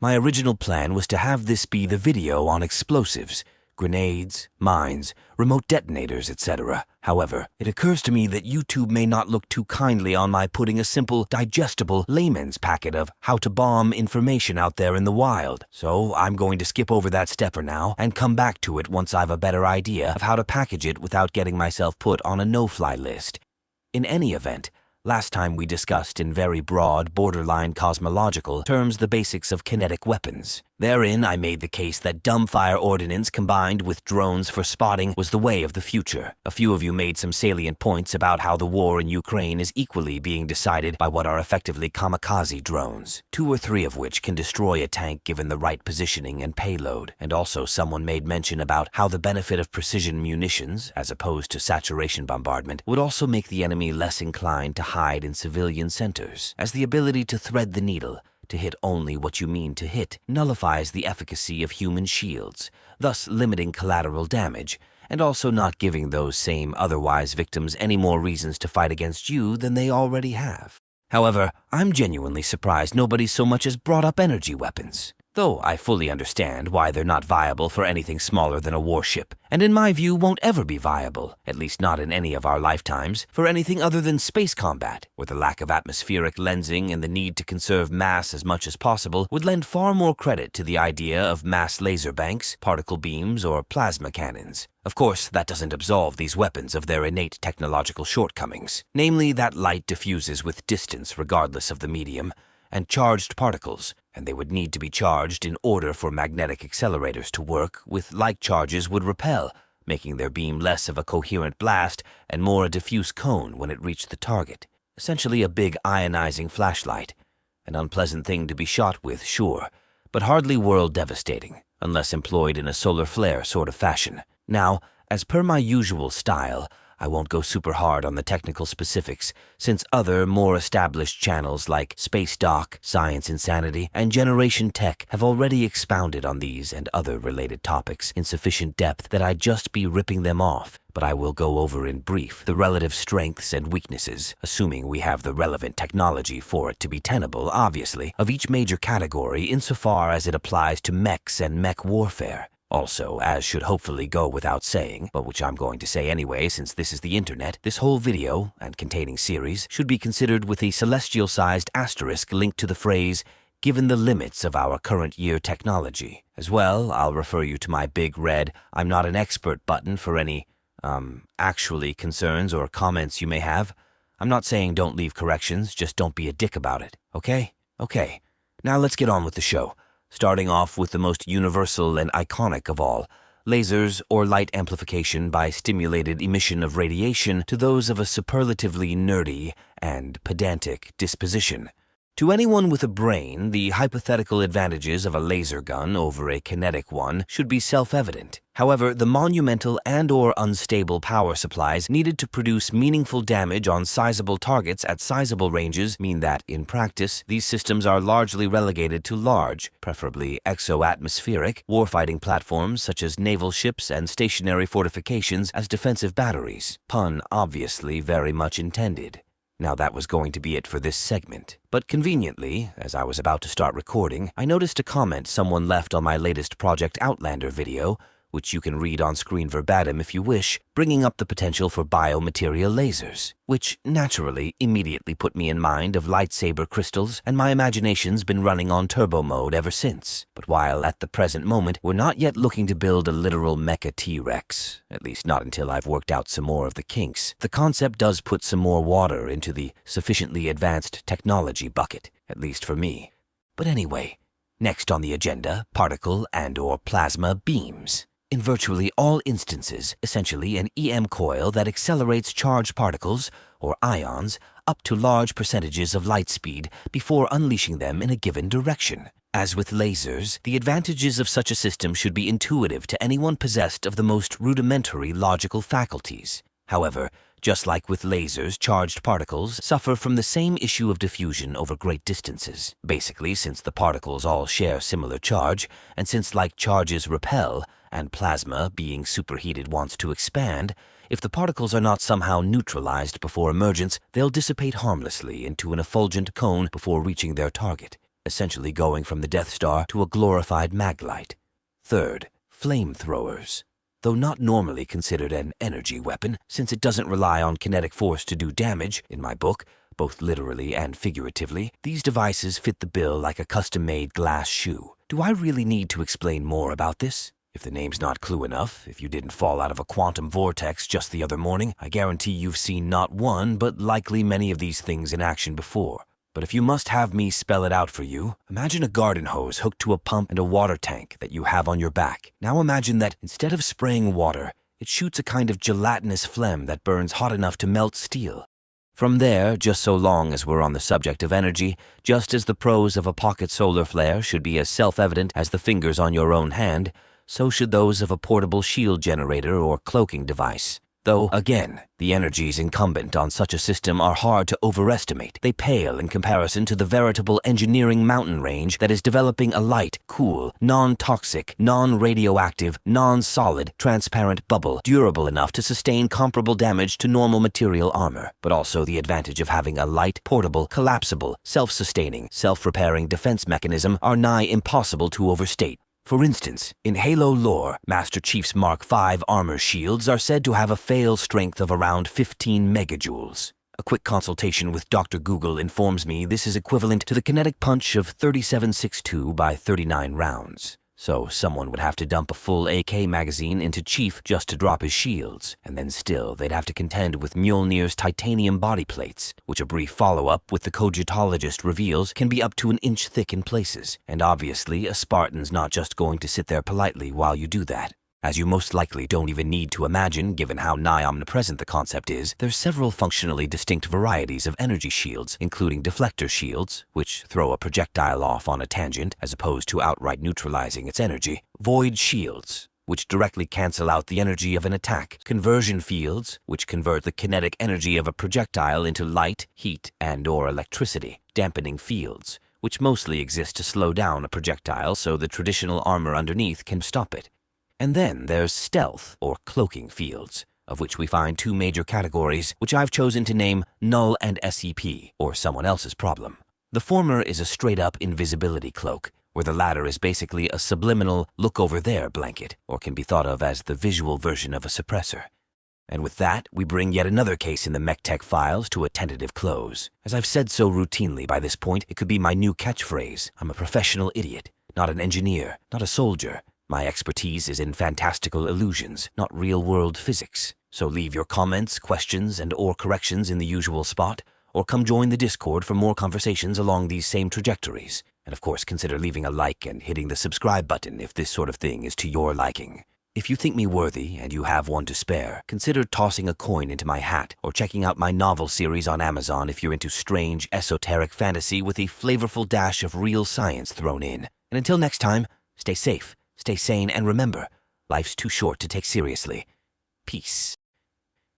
My original plan was to have this be the video on explosives, grenades, mines, remote detonators, etc. However, it occurs to me that YouTube may not look too kindly on my putting a simple, digestible layman's packet of how to bomb information out there in the wild. So I'm going to skip over that step for now and come back to it once I've a better idea of how to package it without getting myself put on a no-fly list. In any event, last time we discussed in very broad, borderline cosmological terms the basics of kinetic weapons. Therein I made the case that dumbfire ordnance combined with drones for spotting was the way of the future. A few of you made some salient points about how the war in Ukraine is equally being decided by what are effectively kamikaze drones, 2 or 3 of which can destroy a tank given the right positioning and payload. And also someone made mention about how the benefit of precision munitions, as opposed to saturation bombardment, would also make the enemy less inclined to hide in civilian centers, as the ability to thread the needle, to hit only what you mean to hit, nullifies the efficacy of human shields, thus limiting collateral damage, and also not giving those same otherwise victims any more reasons to fight against you than they already have. However, I'm genuinely surprised nobody so much as brought up energy weapons. Though I fully understand why they're not viable for anything smaller than a warship, and in my view won't ever be viable, at least not in any of our lifetimes, for anything other than space combat, where the lack of atmospheric lensing and the need to conserve mass as much as possible would lend far more credit to the idea of mass laser banks, particle beams, or plasma cannons. Of course, that doesn't absolve these weapons of their innate technological shortcomings, namely that light diffuses with distance regardless of the medium, and charged particles, and they would need to be charged in order for magnetic accelerators to work, with like charges would repel, making their beam less of a coherent blast and more a diffuse cone when it reached the target. Essentially a big ionizing flashlight. An unpleasant thing to be shot with, sure, but hardly world-devastating, unless employed in a solar flare sort of fashion. Now, as per my usual style, I won't go super hard on the technical specifics, since other, more established channels like Space Doc, Science Insanity, and Generation Tech have already expounded on these and other related topics in sufficient depth that I'd just be ripping them off, but I will go over in brief the relative strengths and weaknesses, assuming we have the relevant technology for it to be tenable, obviously, of each major category insofar as it applies to mechs and mech warfare. Also, as should hopefully go without saying, but which I'm going to say anyway since this is the internet, this whole video, and containing series, should be considered with a celestial-sized asterisk linked to the phrase, given the limits of our current year technology. As well, I'll refer you to my big red, I'm not an expert button for any, actually concerns or comments you may have. I'm not saying don't leave corrections, just don't be a dick about it, okay? Okay, now let's get on with the show. Starting off with the most universal and iconic of all, lasers or light amplification by stimulated emission of radiation to those of a superlatively nerdy and pedantic disposition. To anyone with a brain, the hypothetical advantages of a laser gun over a kinetic one should be self-evident. However, the monumental and/or unstable power supplies needed to produce meaningful damage on sizable targets at sizable ranges mean that, in practice, these systems are largely relegated to large, preferably exo-atmospheric, warfighting platforms such as naval ships and stationary fortifications as defensive batteries. Pun obviously very much intended. Now that was going to be it for this segment, but conveniently, as I was about to start recording, I noticed a comment someone left on my latest Project Outlander video, which you can read on screen verbatim if you wish, bringing up the potential for biomaterial lasers, which naturally immediately put me in mind of lightsaber crystals, and my imagination's been running on turbo mode ever since. But while at the present moment we're not yet looking to build a literal mecha T-Rex, at least not until I've worked out some more of the kinks, the concept does put some more water into the sufficiently advanced technology bucket, at least for me. But anyway, next on the agenda, particle and/or plasma beams. In virtually all instances, essentially an EM coil that accelerates charged particles, or ions, up to large percentages of light speed before unleashing them in a given direction. As with lasers, the advantages of such a system should be intuitive to anyone possessed of the most rudimentary logical faculties. However, just like with lasers, charged particles suffer from the same issue of diffusion over great distances. Basically, since the particles all share similar charge, and since like charges repel, and plasma, being superheated, wants to expand, if the particles are not somehow neutralized before emergence, they'll dissipate harmlessly into an effulgent cone before reaching their target. essentially going from the Death Star to a glorified maglite. Third, flamethrowers. Though not normally considered an energy weapon, since it doesn't rely on kinetic force to do damage, in my book, both literally and figuratively, these devices fit the bill like a custom-made glass shoe. Do I really need to explain more about this? If the name's not clue enough, if you didn't fall out of a quantum vortex just the other morning, I guarantee you've seen not one, but likely many of these things in action before. But if you must have me spell it out for you, imagine a garden hose hooked to a pump and a water tank that you have on your back. Now imagine that instead of spraying water, it shoots a kind of gelatinous phlegm that burns hot enough to melt steel. From there, just so long as we're on the subject of energy, just as the pros of a pocket solar flare should be as self-evident as the fingers on your own hand, so should those of a portable shield generator or cloaking device. Though, again, the energies incumbent on such a system are hard to overestimate. They pale in comparison to the veritable engineering mountain range that is developing a light, cool, non-toxic, non-radioactive, non-solid, transparent bubble durable enough to sustain comparable damage to normal material armor, but also the advantage of having a light, portable, collapsible, self-sustaining, self-repairing defense mechanism are nigh impossible to overstate. For instance, in Halo lore, Master Chief's Mark V armor shields are said to have a fail strength of around 15 megajoules. A quick consultation with Dr. Google informs me this is equivalent to the kinetic punch of 37.62 by 39 rounds. So someone would have to dump a full AK magazine into Chief just to drop his shields, and then still they'd have to contend with Mjolnir's titanium body plates, which a brief follow-up with the cogitologist reveals can be up to an inch thick in places, and obviously a Spartan's not just going to sit there politely while you do that. As you most likely don't even need to imagine, given how nigh omnipresent the concept is, there's several functionally distinct varieties of energy shields, including deflector shields, which throw a projectile off on a tangent as opposed to outright neutralizing its energy, void shields, which directly cancel out the energy of an attack, conversion fields, which convert the kinetic energy of a projectile into light, heat, and/or electricity, dampening fields, which mostly exist to slow down a projectile so the traditional armor underneath can stop it. And then there's stealth, or cloaking fields, of which we find two major categories, which I've chosen to name Null and SCP, or someone else's problem. The former is a straight-up invisibility cloak, where the latter is basically a subliminal look-over-there blanket, or can be thought of as the visual version of a suppressor. And with that, we bring yet another case in the MechTech files to a tentative close. As I've said so routinely by this point, it could be my new catchphrase. I'm a professional idiot, not an engineer, not a soldier. My expertise is in fantastical illusions, not real-world physics. So leave your comments, questions, and/or corrections in the usual spot, or come join the Discord for more conversations along these same trajectories. And of course, consider leaving a like and hitting the subscribe button if this sort of thing is to your liking. If you think me worthy, and you have one to spare, consider tossing a coin into my hat, or checking out my novel series on Amazon if you're into strange, esoteric fantasy with a flavorful dash of real science thrown in. And until next time, stay safe. Stay sane, and remember, life's too short to take seriously. Peace.